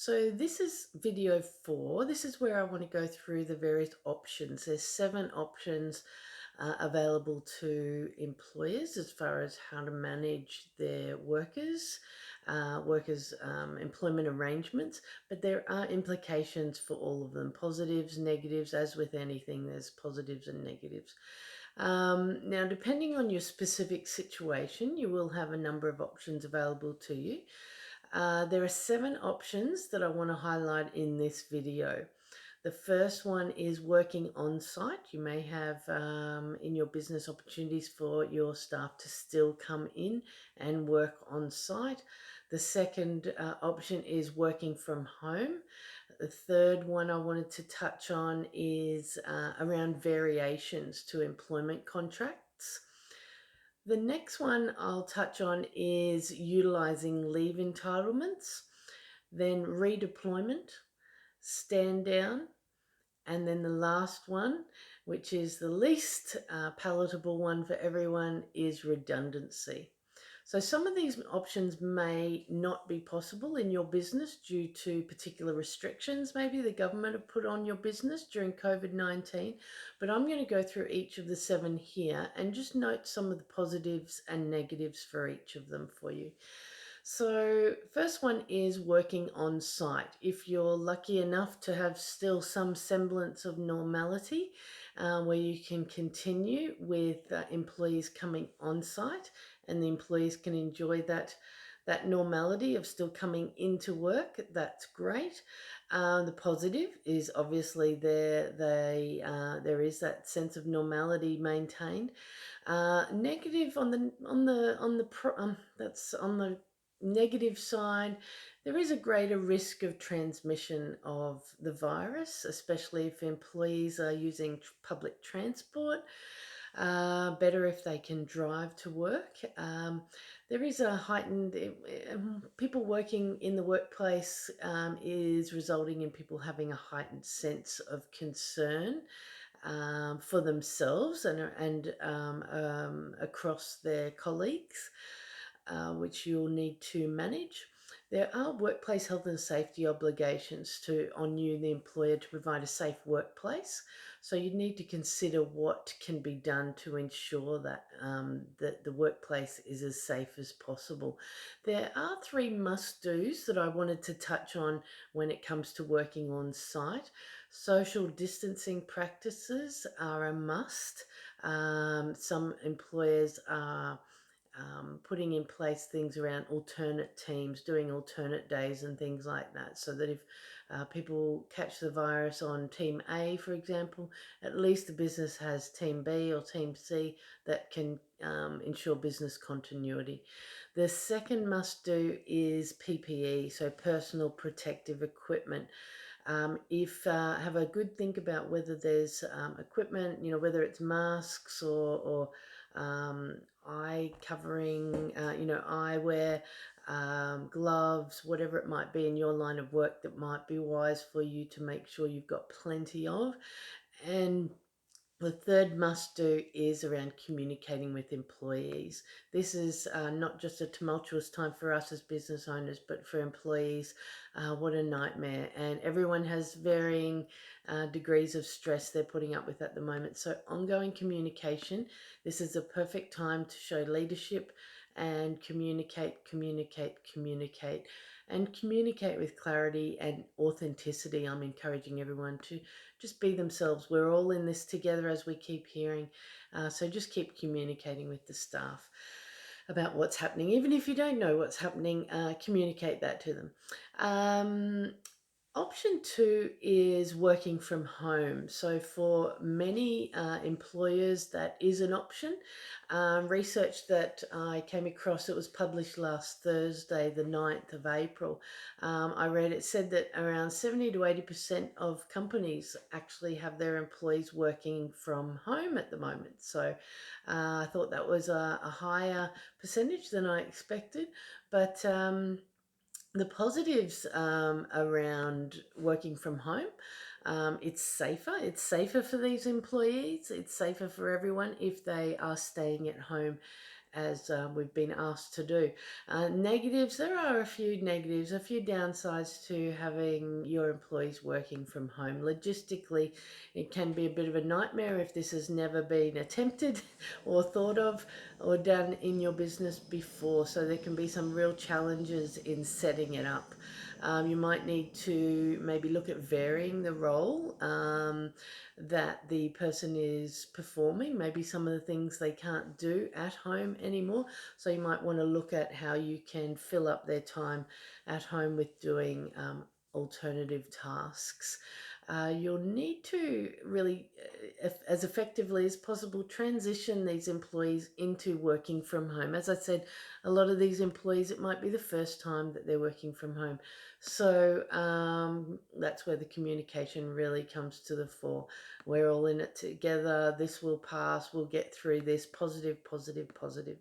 So this is video 4. This is where I want to go through the various options. There's 7 options available to employers as far as how to manage their workers' employment arrangements, but there are implications for all of them, positives, negatives. As with anything, there's positives and negatives. Now, depending on your specific situation, you will have a number of options available to you. There are 7 options that I want to highlight in this video. The first one is working on site. You may have in your business opportunities for your staff to still come in and work on site. The second option is working from home. The third one I wanted to touch on is around variations to employment contracts. The next one I'll touch on is utilizing leave entitlements, then redeployment, stand down, and then the last one, which is the least palatable one for everyone, is redundancy. So some of these options may not be possible in your business due to particular restrictions maybe the government have put on your business during COVID-19, but I'm going to go through each of the 7 here and just note some of the positives and negatives for each of them for you. So first one is working on site. If you're lucky enough to have still some semblance of normality, where you can continue with employees coming on site and the employees can enjoy that normality of still coming into work, that's great. The positive is obviously there is that sense of normality maintained. Negative that's on the negative side, there is a greater risk of transmission of the virus, especially if employees are using public transport. Better if they can drive to work. There is a heightened, people working in the workplace is resulting in people having a heightened sense of concern for themselves and across their colleagues, which you'll need to manage. There are workplace health and safety obligations on you, the employer, to provide a safe workplace. So you need to consider what can be done to ensure that the workplace is as safe as possible. There are 3 must-dos that I wanted to touch on when it comes to working on site. Social distancing practices are a must. Some employers are putting in place things around alternate teams, doing alternate days and things like that, so that if people catch the virus on team A, for example, at least the business has team B or team C that can ensure business continuity. The second must do is PPE, so personal protective equipment. If have a good think about whether there's equipment, whether it's masks or eye covering, eyewear, gloves, whatever it might be in your line of work that might be wise for you to make sure you've got plenty of. And the third must do is around communicating with employees. This is not just a tumultuous time for us as business owners, but for employees, what a nightmare. And everyone has varying degrees of stress they're putting up with at the moment. So ongoing communication, this is a perfect time to show leadership and communicate, and communicate with clarity and authenticity. I'm encouraging everyone to just be themselves. We're all in this together, as we keep hearing. So just keep communicating with the staff about what's happening. Even if you don't know what's happening, communicate that to them. Option 2 is working from home. So for many employers, that is an option. Research that I came across, it was published last Thursday, the 9th of April. I read it said that around 70 to 80% of companies actually have their employees working from home at the moment. So I thought that was a higher percentage than I expected. But the positives around working from home, it's safer. It's safer for these employees. It's safer for everyone if they are staying at home as we've been asked to do. Negatives, there are a few negatives, a few downsides to having your employees working from home. Logistically, it can be a bit of a nightmare if this has never been attempted or thought of or done in your business before. So there can be some real challenges in setting it up. You might need to maybe look at varying the role that the person is performing, maybe some of the things they can't do at home anymore. So you might want to look at how you can fill up their time at home with doing alternative tasks. You'll need to really, as effectively as possible, transition these employees into working from home. As I said, a lot of these employees, it might be the first time that they're working from home. So that's where the communication really comes to the fore. We're all in it together. This will pass. We'll get through this. Positive, positive, positive.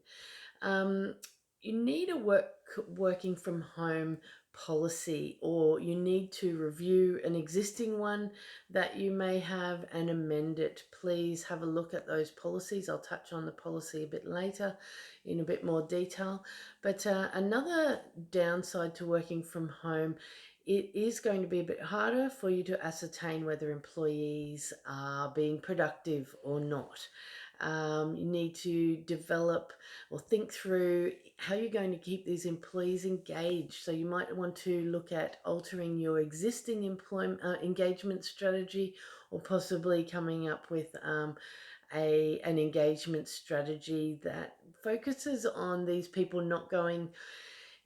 Um, you need a working from home policy, or you need to review an existing one that you may have and amend it. Please have a look at those policies. I'll touch on the policy a bit later in a bit more detail. But another downside to working from home, it is going to be a bit harder for you to ascertain whether employees are being productive or not. You need to develop or think through how you're going to keep these employees engaged. So you might want to look at altering your existing engagement strategy, or possibly coming up with an engagement strategy that focuses on these people not going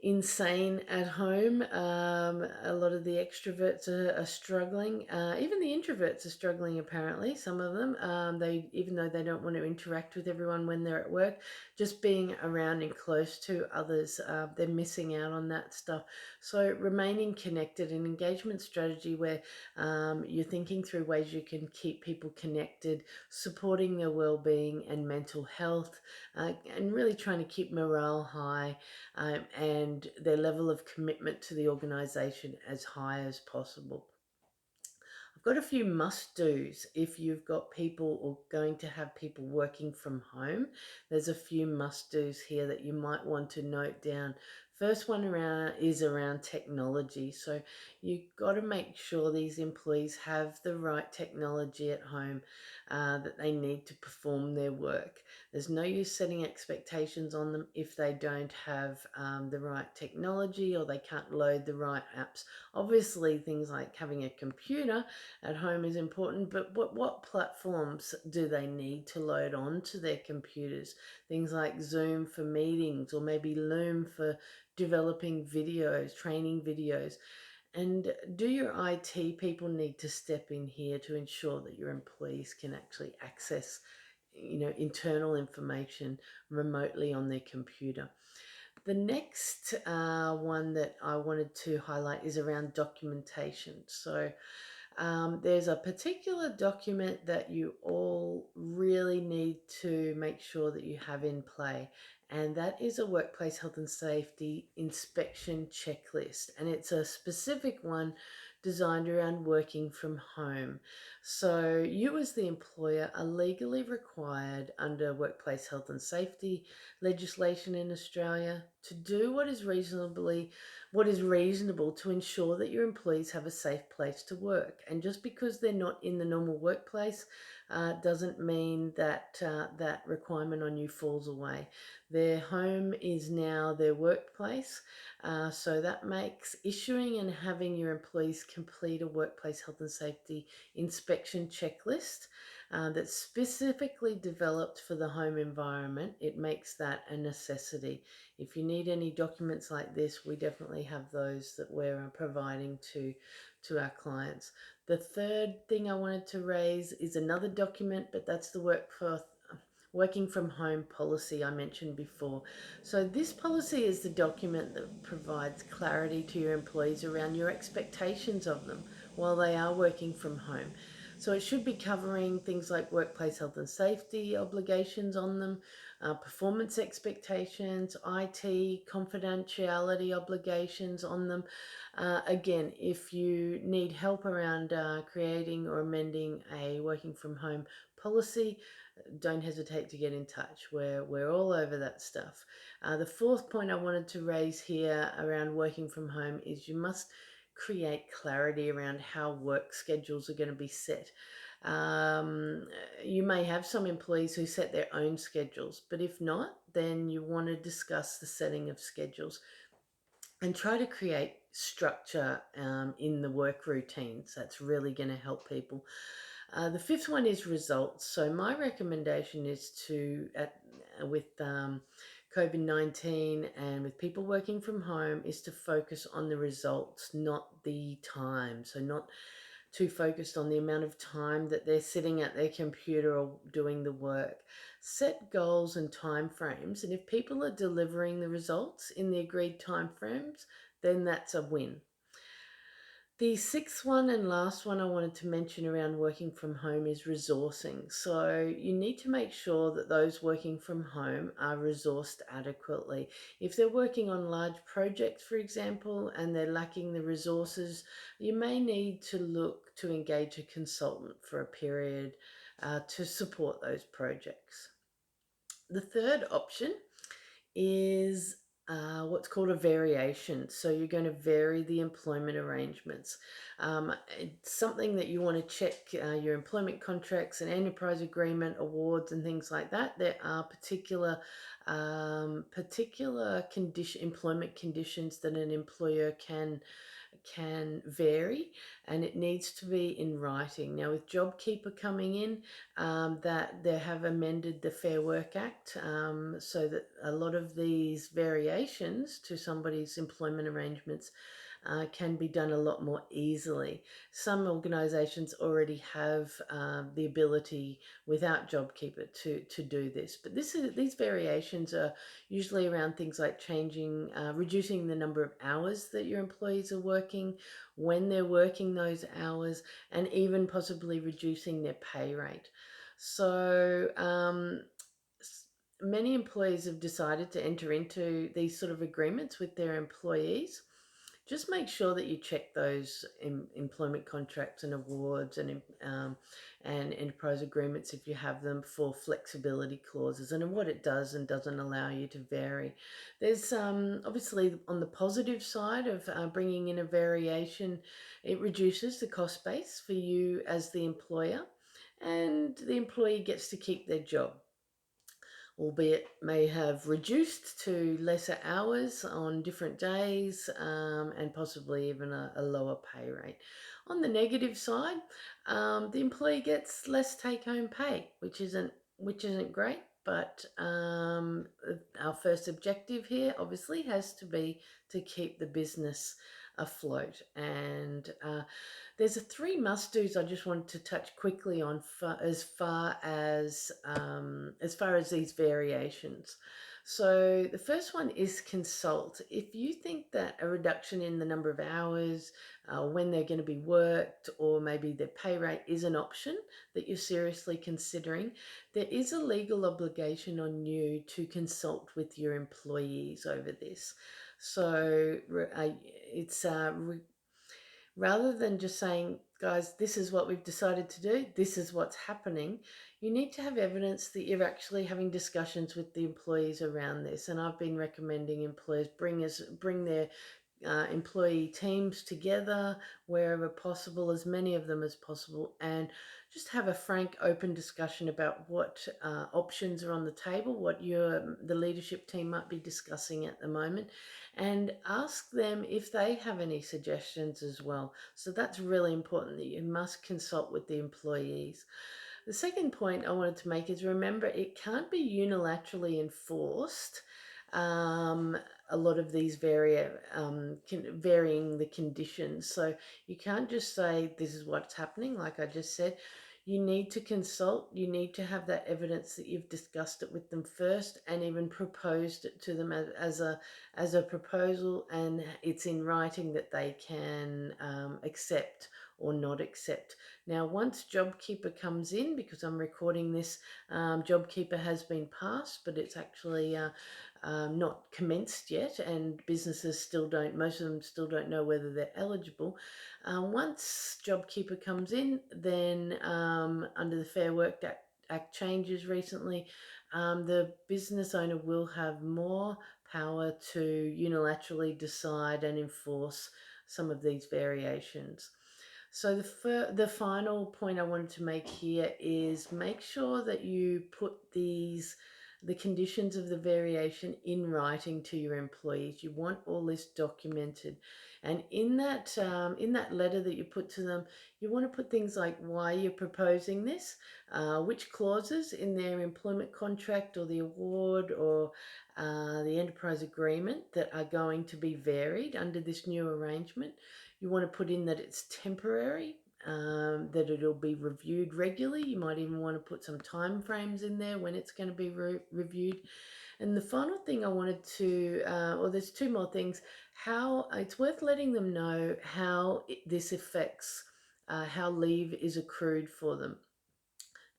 insane at home. A lot of the extroverts are struggling. Even the introverts are struggling, apparently, some of them. They, even though they don't want to interact with everyone when they're at work, just being around and close to others, they're missing out on that stuff. So remaining connected, an engagement strategy where you're thinking through ways you can keep people connected, supporting their well-being and mental health, and really trying to keep morale high, and their level of commitment to the organisation as high as possible. I've got a few must-dos if you've got people or going to have people working from home. There's a few must-dos here that you might want to note down. First one is around technology. So you've got to make sure these employees have the right technology at home that they need to perform their work. There's no use setting expectations on them if they don't have the right technology, or they can't load the right apps. Obviously, things like having a computer at home is important, but what platforms do they need to load onto their computers? Things like Zoom for meetings, or maybe Loom for developing videos, training videos. And do your IT people need to step in here to ensure that your employees can actually access, internal information remotely on their computer? The next one that I wanted to highlight is around documentation. So there's a particular document that you all really need to make sure that you have in play, and that is a workplace health and safety inspection checklist. And it's a specific one designed around working from home. So you as the employer are legally required under workplace health and safety legislation in Australia to do what is reasonable to ensure that your employees have a safe place to work. And just because they're not in the normal workplace doesn't mean that that requirement on you falls away. Their home is now their workplace, so that makes issuing and having your employees complete a workplace health and safety inspection checklist that's specifically developed for the home environment. It makes that a necessity. If you need any documents like this, we definitely have those that we're providing to our clients. The third thing I wanted to raise is another document, but that's the working from home policy I mentioned before. So this policy is the document that provides clarity to your employees around your expectations of them while they are working from home. So it should be covering things like workplace health and safety obligations on them, performance expectations, IT, confidentiality obligations on them. Again, if you need help around creating or amending a working from home policy, don't hesitate to get in touch. We're all over that stuff. The fourth point I wanted to raise here around working from home is you must create clarity around how work schedules are going to be set. Um, you may have some employees who set their own schedules, but if not, then you want to discuss the setting of schedules and try to create structure in the work routines. That's really going to help people. The fifth one is results. So my recommendation is with COVID-19 and with people working from home is to focus on the results, not the time. So not too focused on the amount of time that they're sitting at their computer or doing the work. Set goals and time frames, and if people are delivering the results in the agreed time frames, then that's a win. The sixth one and last one I wanted to mention around working from home is resourcing. So you need to make sure that those working from home are resourced adequately. If they're working on large projects, for example, and they're lacking the resources, you may need to look to engage a consultant for a period to support those projects. The third option is what's called a variation. So you're going to vary the employment arrangements. It's something that you want to check your employment contracts and enterprise agreement awards and things like that. There are particular employment conditions that an employer can vary, and it needs to be in writing. Now, with JobKeeper coming in, that they have amended the Fair Work Act so that a lot of these variations to somebody's employment arrangements can be done a lot more easily. Some organisations already have the ability without JobKeeper to do this, but these variations are usually around things like reducing the number of hours that your employees are working, when they're working those hours, and even possibly reducing their pay rate. So many employees have decided to enter into these sort of agreements with their employees. Just make sure that you check those employment contracts and awards and enterprise agreements if you have them for flexibility clauses and what it does and doesn't allow you to vary. There's obviously on the positive side of bringing in a variation, it reduces the cost base for you as the employer, and the employee gets to keep their job, albeit may have reduced to lesser hours on different days and possibly even a lower pay rate. On the negative side, the employee gets less take-home pay, which isn't great. But our first objective here obviously has to be to keep the business afloat. And there's a three must-dos I just wanted to touch quickly on as far as these variations. So the first one is consult. If you think that a reduction in the number of hours, when they're going to be worked, or maybe their pay rate is an option that you're seriously considering, there is a legal obligation on you to consult with your employees over this. So it's rather than just saying, guys, this is what we've decided to do, this is what's happening, you need to have evidence that you're actually having discussions with the employees around this. And I've been recommending employers bring their employee teams together wherever possible, as many of them as possible, and just have a frank, open discussion about what options are on the table, what the leadership team might be discussing at the moment, and ask them if they have any suggestions as well. So that's really important, that you must consult with the employees. The second point I wanted to make is, remember, it can't be unilaterally enforced. A lot of these varying the conditions. So you can't just say this is what's happening, like I just said. You need to consult. You need to have that evidence that you've discussed it with them first, and even proposed it to them as a proposal, and it's in writing that they can accept or not accept. Now, once JobKeeper comes in, because I'm recording this, JobKeeper has been passed, but it's actually not commenced yet, and businesses still don't, most of them still don't know whether they're eligible. Once JobKeeper comes in, then under the Fair Work Act changes recently, the business owner will have more power to unilaterally decide and enforce some of these variations. So the final point I wanted to make here is make sure that you put the conditions of the variation in writing to your employees. You want all this documented, and in that letter that you put to them, you want to put things like why you're proposing this, which clauses in their employment contract or the award or the enterprise agreement that are going to be varied under this new arrangement. You want to put in that it's temporary, that it'll be reviewed regularly. You might even want to put some time frames in there when it's going to be reviewed. And the final thing I wanted to, well, there's two more things. How it's worth letting them know how this affects how leave is accrued for them.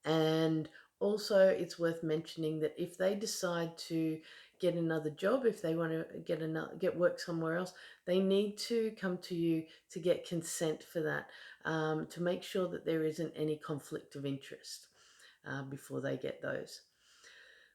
And also, it's worth mentioning that if they decide to get another job, if they want to get work somewhere else, they need to come to you to get consent for that, to make sure that there isn't any conflict of interest before they get those.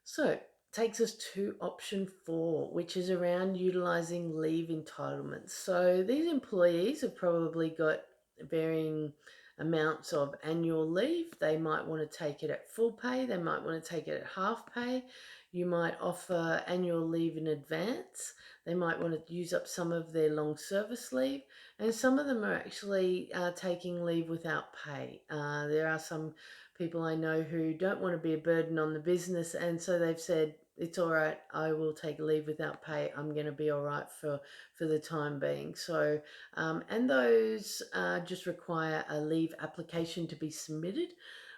So, takes us to option 4, which is around utilizing leave entitlements. So, these employees have probably got varying amounts of annual leave. They might want to take it at full pay, they might want to take it at half pay. You might offer annual leave in advance. They might want to use up some of their long service leave, and some of them are actually taking leave without pay. There are some people I know who don't want to be a burden on the business, and so they've said, it's all right, I will take a leave without pay. I'm going to be all right for the time being. So, and those just require a leave application to be submitted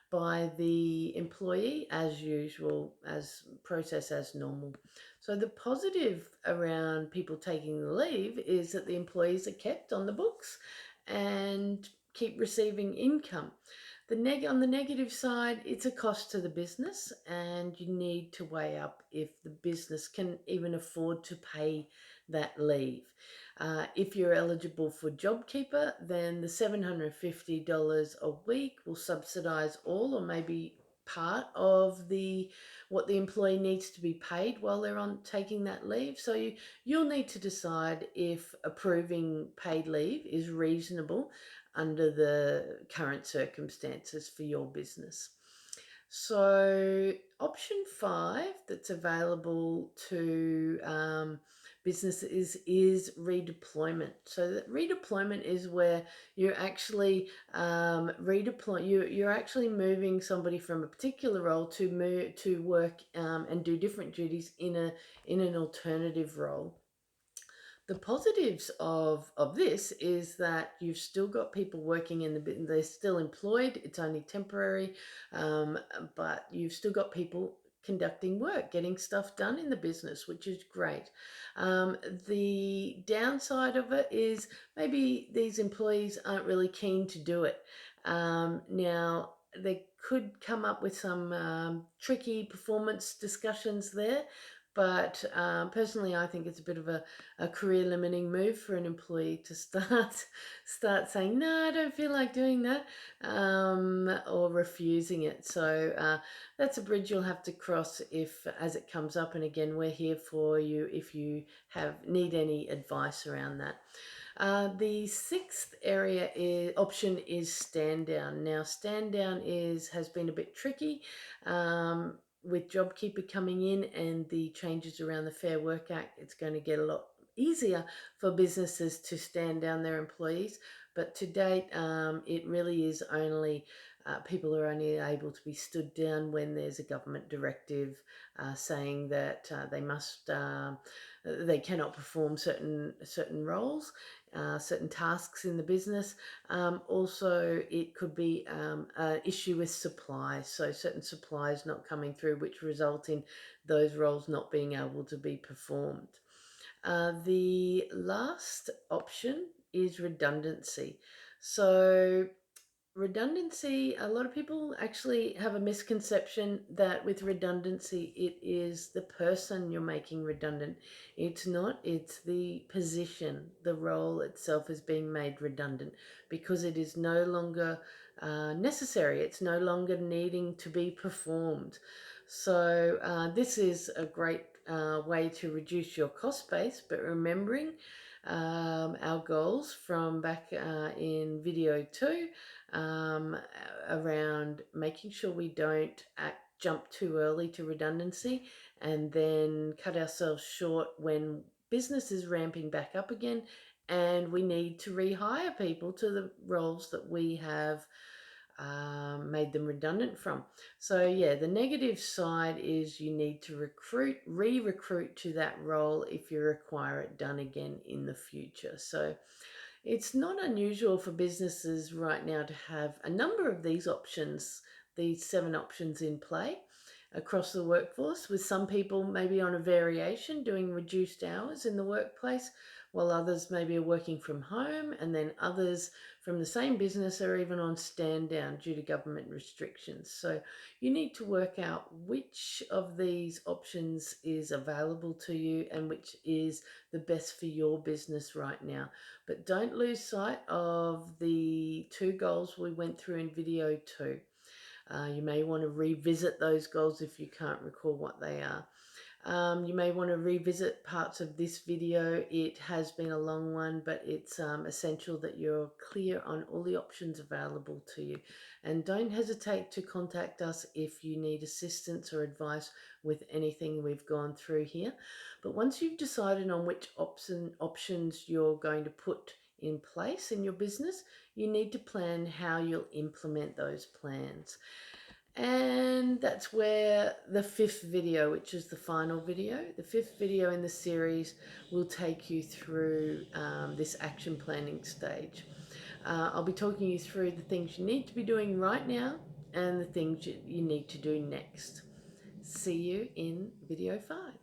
by the employee as usual, as process as normal. So the positive around people taking the leave is that the employees are kept on the books and keep receiving income. On the negative side, it's a cost to the business, and you need to weigh up if the business can even afford to pay that leave. If you're eligible for JobKeeper, then the $750 a week will subsidise all or maybe part of what the employee needs to be paid while they're on taking that leave. So you'll need to decide if approving paid leave is reasonable under the current circumstances for your business. So option 5 that's available to businesses is redeployment. So that redeployment is where you're actually you're actually moving somebody from a particular role to work and do different duties in an alternative role. The positives of this is that you've still got people working in they're still employed, it's only temporary, but you've still got people conducting work, getting stuff done in the business, which is great. The downside of it is maybe these employees aren't really keen to do it. Now, they could come up with some tricky performance discussions there, but personally, I think it's a bit of a career limiting move for an employee to start saying, no, I don't feel like doing that, or refusing it. So that's a bridge you'll have to cross if as it comes up. And again, we're here for you if you need any advice around that. The sixth option is stand down. Now, stand down has been a bit tricky. With JobKeeper coming in and the changes around the Fair Work Act, it's going to get a lot easier for businesses to stand down their employees. But to date, it really is only people are only able to be stood down when there's a government directive saying that they cannot perform certain roles. Certain tasks in the business. Also, it could be an issue with supplies, so certain supplies not coming through, which result in those roles not being able to be performed. The last option is redundancy. So redundancy, a lot of people actually have a misconception that with redundancy, it is the person you're making redundant. It's not, it's the position, the role itself is being made redundant because it is no longer necessary. It's no longer needing to be performed. So, this is a great way to reduce your cost base, but remembering our goals from back in video 2 um, around making sure we don't jump too early to redundancy and then cut ourselves short when business is ramping back up again and we need to rehire people to the roles that we have made them redundant from. So yeah, the negative side is you need to re-recruit to that role if you require it done again in the future. So it's not unusual for businesses right now to have a number of these options, these 7 options in play across the workforce, with some people maybe on a variation doing reduced hours in the workplace, while others maybe are working from home, and then others from the same business are even on stand down due to government restrictions. So you need to work out which of these options is available to you and which is the best for your business right now. But don't lose sight of the 2 goals we went through in video 2. You may want to revisit those goals if you can't recall what they are. You may want to revisit parts of this video. It has been a long one, but it's essential that you're clear on all the options available to you. And don't hesitate to contact us if you need assistance or advice with anything we've gone through here. But once you've decided on which options you're going to put in place in your business, you need to plan how you'll implement those plans. And that's where the 5th video, which is the final video, the 5th video in the series will take you through this action planning stage. I'll be talking you through the things you need to be doing right now and the things you need to do next. See you in video 5.